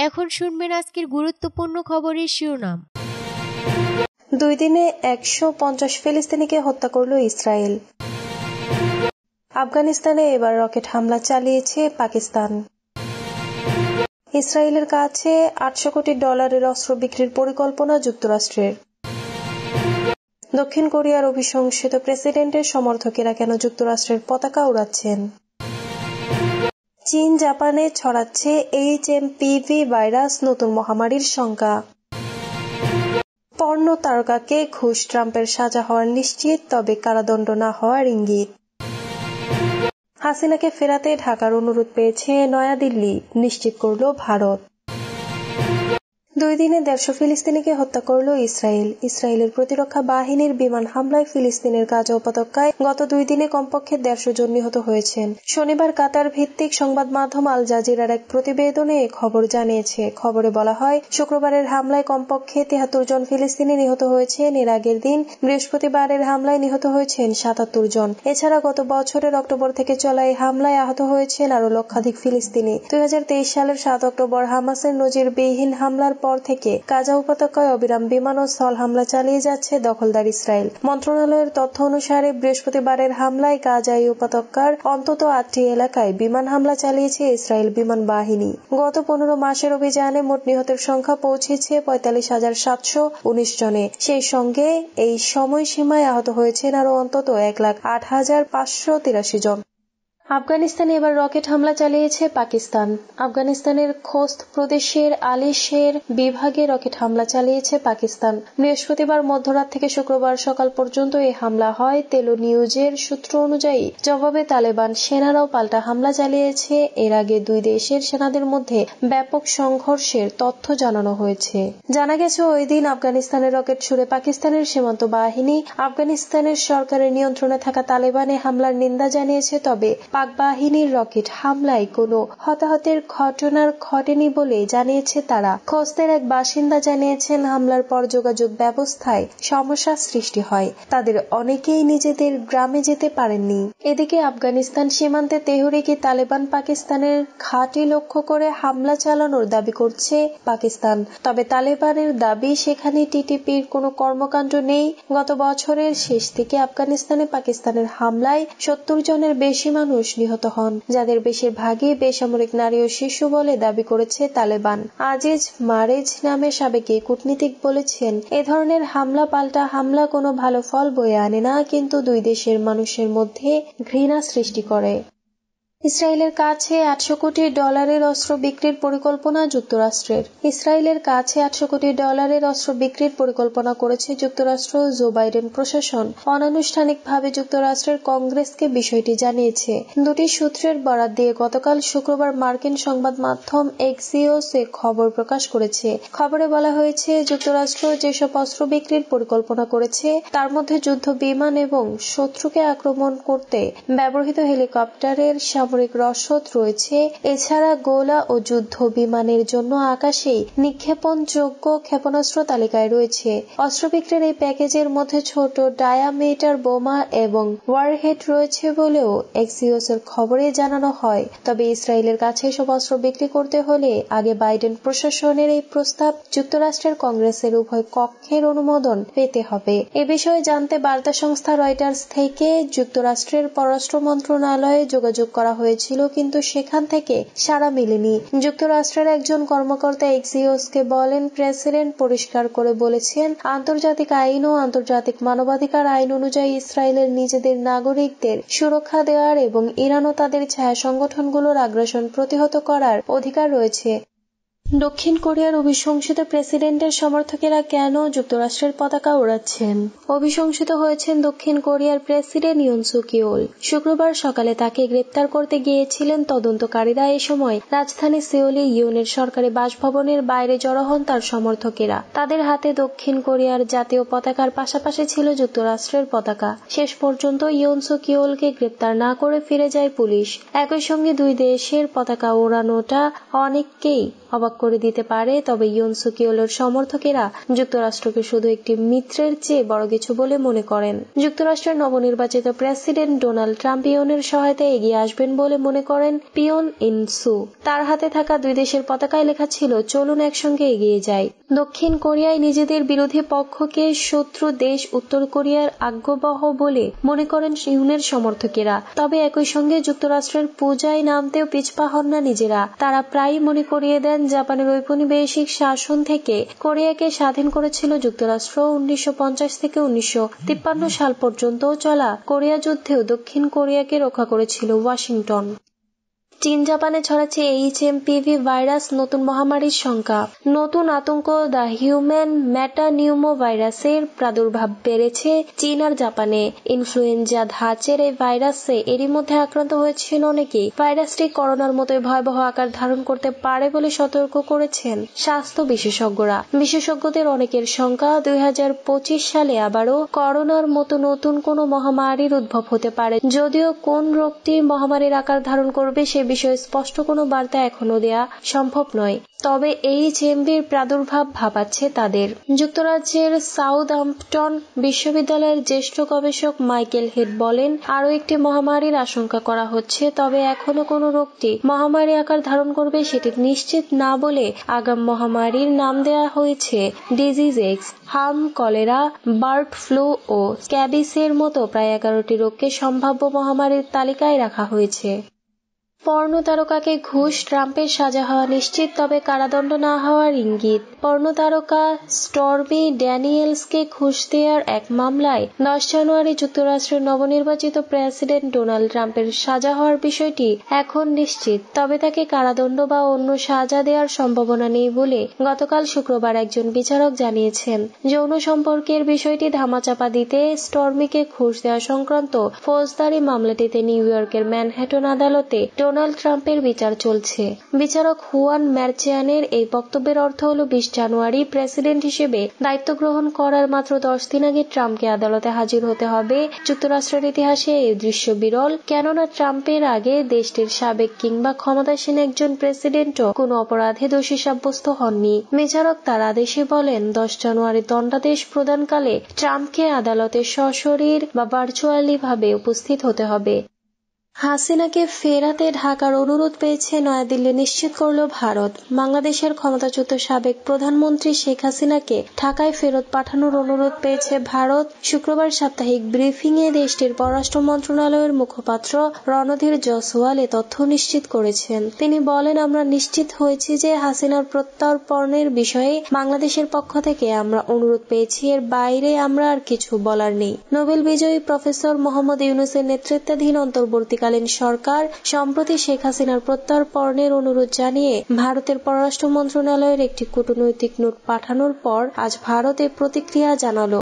এখন শুনবেন আজকের গুরুত্বপূর্ণ খবরের শিরোনাম। 2 দিনে 150 ফিলিস্তিনিকে হত্যা করল ইসরায়েল। আফগানিস্তানে এবার রকেট হামলা চালিয়েছে পাকিস্তান। ইসরায়েলের কাছে $800 কোটি অস্ত্র বিক্রির পরিকল্পনা যুক্তরাষ্ট্রের। দক্ষিণ কোরিয়ার অভিশংসিত প্রেসিডেন্টের সমর্থকেরা কেন যুক্তরাষ্ট্রের পতাকা উড়াচ্ছেন? চীন জাপানে ছড়াচ্ছে HMPV ভাইরাস, নতুন মহামারীর শঙ্কা। পর্নো তারকাকে ঘুষ, ট্রাম্পের সাজা হওয়ার নিশ্চিত, তবে কারাদণ্ড না হওয়ার ইঙ্গিত। হাসিনাকে ফেরাতে ঢাকার অনুরোধ পেয়েছে নয়াদিল্লি, নিশ্চিত করল ভারত। 2 দিনে 150 ফিলিস্তিনিকে হত্যা করল ইসরায়েল। ইসরায়েলের প্রতিরক্ষা বাহিনীর বিমান হামলায় ফিলিস্তিনের গাজা উপত্যকায় গত 2 দিনে কমপক্ষে 150 জন নিহত হয়েছেন। শনিবার কাতার ভিত্তিক সংবাদ মাধ্যম আল জাজিরার এক প্রতিবেদনে এ খবর জানিয়েছে। খবরে বলা হয়, শুক্রবারের হামলায় কমপক্ষে 73 জন ফিলিস্তিনি নিহত হয়েছেন। এর আগের দিন বৃহস্পতিবারের হামলায় নিহত হয়েছেন 77 জন। এছাড়া গত বছরের অক্টোবর থেকে চলা এই হামলায় আহত হয়েছেন আরো লক্ষাধিক ফিলিস্তিনি। 2023 সালের 7 অক্টোবর হামাসের নজিরবিহীন হামলার পর থেকে গাজা উপত্যকায় অবিরাম বিমান ও স্থল হামলা চালিয়ে যাচ্ছে দখলদার ইসরায়েল। মন্ত্রণালয়ের তথ্য অনুসারে বৃহস্পতিবারের হামলায় গাজা উপত্যকার অন্তত 8টি এলাকায় বিমান হামলা চালিয়েছে ইসরায়েল বিমান বাহিনী। গত 15 মাসের অভিযানে মোট নিহতের সংখ্যা পৌঁছেছে 45,719 জনে। সেই সঙ্গে এই সময়সীমায় আহত হয়েছেন আরো অন্তত 1,08,583 জন। আফগানিস্তানে এবার রকেট হামলা চালিয়েছে পাকিস্তান। আফগানিস্তানের খোস্ত প্রদেশের আলী শের বিভাগে রকেট হামলা চালিয়েছে পাকিস্তান। বৃহস্পতিবার মধ্যরাত থেকে শুক্রবার সকাল পর্যন্ত এই হামলা হয়। তেলো নিউজের সূত্র অনুযায়ী জবাবে তালেবান সেনারাও পাল্টা হামলা চালিয়েছে। এর আগে 2 দেশের সেনাদের মধ্যে ব্যাপক সংঘর্ষের তথ্য জানানো হয়েছে। জানা গেছে, ওই দিন আফগানিস্তানের রকেট ছুড়ে পাকিস্তানের সীমান্ত বাহিনী আফগানিস্তানের সরকারের নিয়ন্ত্রণে থাকা তালেবানে হামলার নিন্দা জানিয়েছে। তবে পাক বাহিনীর রকেট হামলায় কোনো হতাহতের ঘটনা ঘটেনি বলে জানিয়েছে তারা। খোস্তের এক বাসিন্দা জানিয়েছেন, হামলার পর যোগাযোগ ব্যবস্থায় সমস্যা সৃষ্টি হয়। তাদের অনেকেই নিজেদের গ্রামে যেতে পারেননি। এদিকে আফগানিস্তান সীমান্তে তেহরিকে তালেবান পাকিস্তানের ঘাঁটি লক্ষ্য করে হামলা চালানোর দাবি করছে পাকিস্তান। তবে তালেবানের দাবি সেখানে টিটিপির কোনো কর্মকাণ্ড নেই। গত বছরের শেষ থেকে আফগানিস্তানে পাকিস্তানের হামলায় 70 জনের বেশি মানুষ নিহত হন, যাদের বেশিরভাগই বেসামরিক নারী ও শিশু বলে দাবি করেছে তালেবান। আজিজ মারেজ নামে সাবেক এই কূটনীতিক বলেছেন, এ ধরনের হামলা পাল্টা হামলা কোনো ভালো ফল বয়ে আনে না, কিন্তু 2 দেশের মানুষের মধ্যে ঘৃণা সৃষ্টি করে। ইসরায়েলের কাছে $800 কোটি অস্ত্র বিক্রির পরিকল্পনা যুক্তরাষ্ট্রের। ইসরায়েলের কাছে $800 কোটি অস্ত্র বিক্রির পরিকল্পনা করেছে যুক্তরাষ্ট্র। জো বাইডেন প্রশাসন অনানুষ্ঠানিকভাবে যুক্তরাষ্ট্রের কংগ্রেসকে বিষয়টি জানিয়েছে। 2টি সূত্রের বরাত দিয়ে গতকাল শুক্রবার মার্কিন সংবাদ মাধ্যম এক্সিওস এ খবর প্রকাশ করেছে। খবরে বলা হয়েছে, যুক্তরাষ্ট্র যেসব অস্ত্র বিক্রির পরিকল্পনা করেছে তার মধ্যে যুদ্ধ বিমান এবং শত্রুকে আক্রমণ করতে ব্যবহৃত হেলিকপ্টারের সামরিক রসদ রয়েছে। এছাড়া গোলা ও যুদ্ধ বিমানের জন্য আকাশেই নিক্ষেপণযোগ্য ক্ষেপণাস্ত্র তালিকায় রয়েছে। অস্ত্র বিক্রির এই প্যাকেজের মধ্যে ছোট ডায়ামিটার বোমা এবং ওয়ারহেড রয়েছে বলেও এক্সিওসের খবরে জানানো হয়। তবে ইসরায়েলের কাছে এসব অস্ত্র বিক্রি করতে হলে আগে বাইডেন প্রশাসনের এই প্রস্তাব যুক্তরাষ্ট্রের কংগ্রেসের উভয় কক্ষের অনুমোদন পেতে হবে। এ বিষয়ে জানতে বার্তা সংস্থা রয়টার্স থেকে যুক্তরাষ্ট্রের পররাষ্ট্র মন্ত্রণালয়ে যোগাযোগ করা হয়েছিল, কিন্তু সেখান থেকে সাড়া মেলেনি। যুক্তরাষ্ট্রের একজন কর্মকর্তা এক্সিওসকে বলেন, প্রেসিডেন্ট পরিষ্কার করে বলেছেন, আন্তর্জাতিক আইন ও আন্তর্জাতিক মানবাধিকার আইন অনুযায়ী ইসরায়েলের নিজেদের নাগরিকদের সুরক্ষা দেওয়ার এবং ইরান ও তাদের ছায়া সংগঠনগুলোর আগ্রাসন প্রতিহত করার অধিকার রয়েছে। দক্ষিণ কোরিয়ার অভিশংসিত প্রেসিডেন্টের সমর্থকেরা কেন যুক্তরাষ্ট্রের পতাকা উড়াচ্ছেন? অভিশংসিত হয়েছেন দক্ষিণ কোরিয়ার প্রেসিডেন্ট ইউন সুক ইয়োল। শুক্রবার সকালে তাকে গ্রেপ্তার করতে গিয়েছিলেন তদন্তকারীরা। এ সময় রাজধানী সিওলে ইয়োনের সরকারি বাসভবনের বাইরে জড়ো হন তার সমর্থকেরা। তাদের হাতে দক্ষিণ কোরিয়ার জাতীয় পতাকার পাশাপাশি ছিল যুক্তরাষ্ট্রের পতাকা। শেষ পর্যন্ত ইউন সুক ইয়োলকে গ্রেপ্তার না করে ফিরে যায় পুলিশ। একই সঙ্গে 2 দেশের পতাকা ওড়ানোটা অনেককেই অবাক করে দিতে পারে, তবে ইয়ন সুক ইয়েলের সমর্থকেরা যুক্তরাষ্ট্রকে শুধু একটি মিত্রের চেয়ে বড় কিছু বলে মনে করেন। যুক্তরাষ্ট্রের নবনির্বাচিত প্রেসিডেন্ট ডোনাল্ড ট্রাম্প ইয়নের সহায়তায় এগিয়ে আসবেন বলে মনে করেন পিয়ন ইন সু। তার হাতে থাকা দুই দেশের পতাকায় লেখা ছিল, চলুন একসঙ্গে এগিয়ে যাই। দক্ষিণ কোরিয়ায় নিজেদের বিরোধী পক্ষকে শত্রু দেশ উত্তর কোরিয়ার আজ্ঞাবহ বলে মনে করেন ইয়নের সমর্থকেরা। তবে একই সঙ্গে যুক্তরাষ্ট্রের পূজায় নামতেও পিছপা হন না নিজেরা। তারা প্রায়ই মনে করিয়ে দেন, জাপানের ঔপনিবেশিক শাসন থেকে কোরিয়াকে স্বাধীন করেছিল যুক্তরাষ্ট্র। 1950 থেকে 1953 সাল পর্যন্ত চলা কোরিয়া যুদ্ধেও দক্ষিণ কোরিয়াকে রক্ষা করেছিল ওয়াশিংটন। চীন জাপানে ছড়াচ্ছে HMPV ভাইরাস, নতুন মহামারীর শঙ্কা। নতুন আতঙ্ক, দ্য হিউম্যান মেটানিউমো ভাইরাসের প্রাদুর্ভাব বেড়েছে চীন আর জাপানে। ইনফ্লুয়েঞ্জা ধাঁচের এই ভাইরাসে এরই মধ্যে আক্রান্ত হয়েছেন অনেকেই। ভাইরাসটি করোনার মতোই ভয়াবহ আকার ধারণ করতে পারে বলে সতর্ক করেছেন স্বাস্থ্য বিশেষজ্ঞরা। বিশেষজ্ঞদের অনেকের শঙ্কা, 2025 সালে আবারও করোনার মতো নতুন কোনো মহামারীর উদ্ভব হতে পারে। যদিও কোন রোগটি মহামারীর আকার ধারণ করবে সে বিষয়ে স্পষ্ট কোনো বার্তা এখনো দেয়া সম্ভব নয়। তবে HMVর প্রাদুর্ভাব ভাবাচ্ছে তাদের। যুক্তরাজ্যের সাউদাম্পটন বিশ্ববিদ্যালয়ের জ্যেষ্ঠ গবেষক মাইকেল হেড বলেন, আরও একটি মহামারীর আশঙ্কা করা হচ্ছে, তবে এখনো কোনো রোগটি মহামারী আকার ধারণ করবে সেটি নিশ্চিত না বলে আগাম মহামারীর নাম দেয়া হয়েছে ডিজিজ এক্স, হার্ম, কলেরা, বার্ড ফ্লু ও স্ক্যাবিসের মতো প্রায় 11টি রোগকে সম্ভাব্য মহামারীর তালিকায় রাখা হয়েছে। পর্নো তারকাকে ঘুষ, ট্রাম্পের সাজা হওয়া নিশ্চিত, তবে কারাদণ্ড না হওয়ার ইঙ্গিত। পর্নো তারকা স্টর্মি ড্যানিয়েলসকে ঘুষ দেওয়ার এক মামলায় 10 জানুয়ারি যুক্তরাষ্ট্রের নবনির্বাচিত প্রেসিডেন্ট ডোনাল্ড ট্রাম্পের সাজা হওয়ার বিষয়টি এখন নিশ্চিত, তবে তাকে কারাদণ্ড বা অন্য সাজা দেওয়ার সম্ভাবনা নেই বলে গতকাল শুক্রবার একজন বিচারক জানিয়েছেন। যৌন সম্পর্কের বিষয়টি ধামাচাপা দিতে স্টর্মিকে ঘুষ দেওয়া সংক্রান্ত ফৌজদারি মামলাটিতে নিউ ইয়র্কের ম্যানহাটন আদালতে ডোনাল্ড ট্রাম্পের বিচার চলছে। বিচারক হুয়ান ম্যারচিয়ানের এই বক্তব্যের অর্থ হল, 20 জানুয়ারি প্রেসিডেন্ট হিসেবে দায়িত্ব গ্রহণ করার মাত্র 10 দিন আগে ট্রাম্পকে আদালতে হাজির হতে হবে। যুক্তরাষ্ট্রের ইতিহাসে এই দৃশ্য বিরল, কেননা ট্রাম্পের আগে দেশটির সাবেক কিংবা ক্ষমতাসীন একজন প্রেসিডেন্টও কোনো অপরাধে দোষী সাব্যস্ত হননি। বিচারক তার আদেশে বলেন, 10 জানুয়ারি দণ্ডাদেশ প্রদানকালে ট্রাম্পকে আদালতে সশরীর বা ভার্চুয়ালি ভাবে উপস্থিত হতে হবে। হাসিনাকে ফেরাতে ঢাকার অনুরোধ পেয়েছে নয়াদিল্লি, নিশ্চিত করল ভারত। বাংলাদেশের ক্ষমতাচ্যুত সাবেক প্রধানমন্ত্রী শেখ হাসিনাকে ঢাকায় ফেরত পাঠানোর অনুরোধ পেয়েছে ভারত। শুক্রবার সাপ্তাহিক ব্রিফিংয়ে দেশটির পররাষ্ট্র মন্ত্রণালয়ের মুখপাত্র রণধীর জয়সওয়াল এ তথ্য নিশ্চিত করেছেন। তিনি বলেন, আমরা নিশ্চিত হয়েছি যে হাসিনার প্রত্যর্পণের বিষয়ে বাংলাদেশের পক্ষ থেকে আমরা অনুরোধ পেয়েছি, এর বাইরে আমরা আর কিছু বলার নেই। নোবেল বিজয়ী প্রফেসর মোহাম্মদ ইউনূসের নেতৃত্বাধীন অন্তর্বর্তীকালীন সরকার সম্প্রতি শেখ হাসিনার প্রত্যর্পণের অনুরোধ জানিয়ে ভারতের পররাষ্ট্র মন্ত্রণালয়ের একটি কূটনৈতিক নোট পাঠানোর পর আজ ভারত এ প্রতিক্রিয়া জানালো।